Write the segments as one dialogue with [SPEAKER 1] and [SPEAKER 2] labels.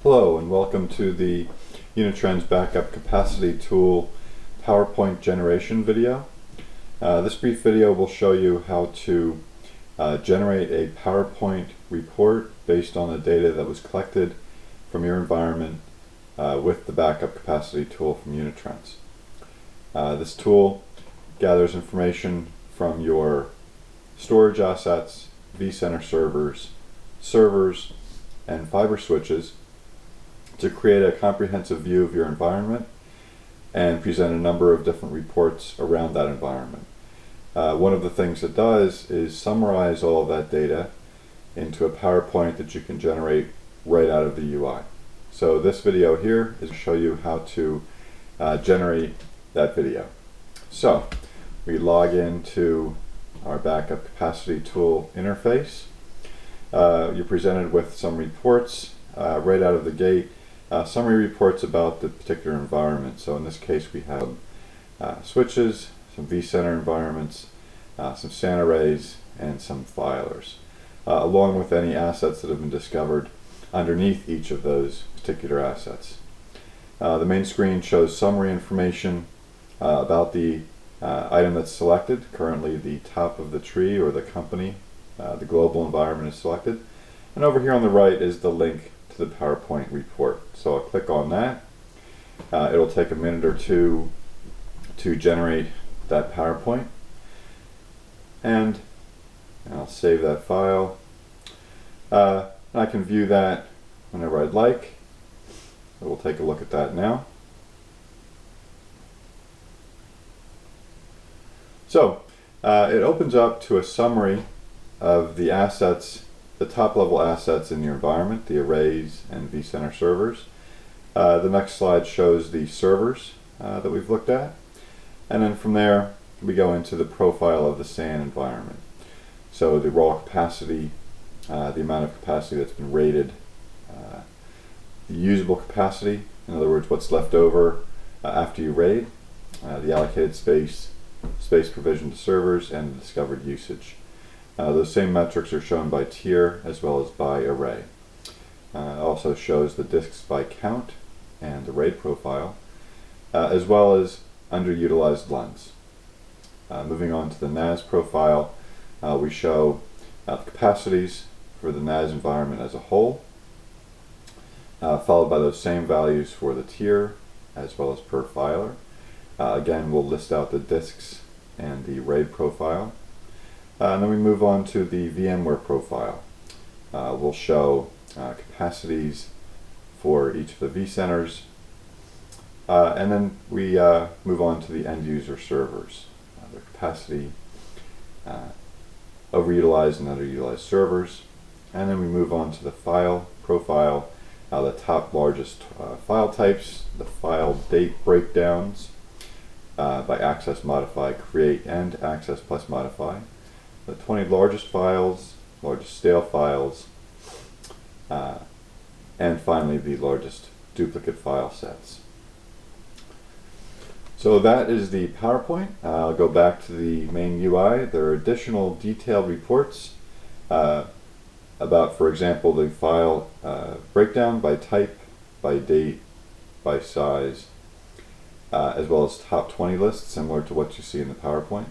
[SPEAKER 1] Hello and welcome to the Unitrends Backup Capacity Tool PowerPoint generation video. This brief video will show you how to generate a PowerPoint report based on the data that was collected from your environment with the Backup Capacity Tool from Unitrends. This tool gathers information from your storage assets, vCenter servers, and fiber switches to create a comprehensive view of your environment and present a number of different reports around that environment. One of the things it does is summarize all of that data into a PowerPoint that you can generate right out of the UI. So this video here is to show you how to generate that video. So we log into our Backup Capacity Tool interface. You're presented with some reports right out of the gate. Summary reports about the particular environment. So in this case we have switches, some vCenter environments, some SAN arrays, and some filers, along with any assets that have been discovered underneath each of those particular assets. The main screen shows summary information about the item that's selected. Currently the top of the tree or the company, the global environment is selected. And over here on the right is the link to the PowerPoint report. So I'll click on that. It'll take a minute or two to generate that PowerPoint. And I'll save that file. I can view that whenever I'd like. So we'll take a look at that now. So it opens up to a summary of the assets, the top level assets in your environment, the arrays and vCenter servers. The next slide shows the servers that we've looked at. And then from there we go into the profile of the SAN environment. So the raw capacity, the amount of capacity that's been rated, the usable capacity, in other words what's left over after you raid, the allocated space provision to servers, and the discovered usage. Those same metrics are shown by tier as well as by array. It also shows the disks by count and the RAID profile, as well as underutilized lens. Moving on to the NAS profile, we show the capacities for the NAS environment as a whole, followed by those same values for the tier as well as per filer. Again, we'll list out the disks and the RAID profile. And then we move on to the VMware profile. We'll show capacities for each of the vCenters. And then we move on to the end user servers. Their capacity, overutilized and underutilized servers. And then we move on to the file profile, the top largest file types, the file date breakdowns by access, modify, create, and access plus modify. The 20 largest files, largest stale files, and finally the largest duplicate file sets. So that is the PowerPoint. I'll go back to the main UI. There are additional detailed reports about, for example, the file breakdown by type, by date, by size, as well as top 20 lists, similar to what you see in the PowerPoint.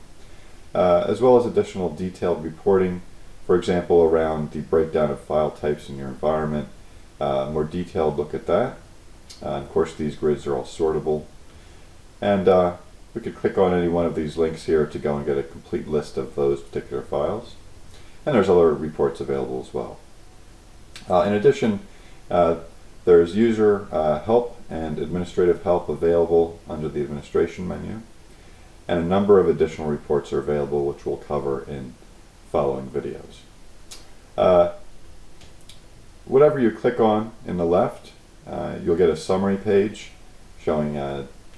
[SPEAKER 1] As well as additional detailed reporting, for example, around the breakdown of file types in your environment. More detailed look at that. Of course, these grids are all sortable. And we could click on any one of these links here to go and get a complete list of those particular files. And there's other reports available as well. In addition, there's user help and administrative help available under the administration menu. And a number of additional reports are available, which we'll cover in following videos. Whatever you click on in the left, you'll get a summary page showing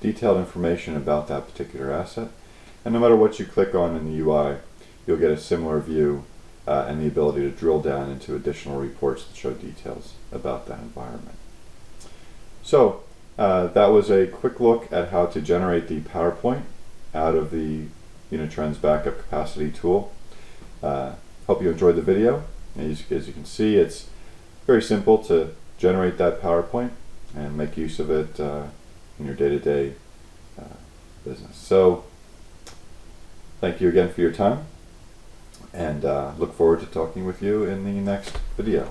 [SPEAKER 1] detailed information about that particular asset. And no matter what you click on in the UI, you'll get a similar view and the ability to drill down into additional reports that show details about that environment. So that was a quick look at how to generate the PowerPoint out of the Unitrends Backup Capacity Tool. Hope you enjoyed the video. As you can see, it's very simple to generate that PowerPoint and make use of it in your day-to-day business. So thank you again for your time, and look forward to talking with you in the next video.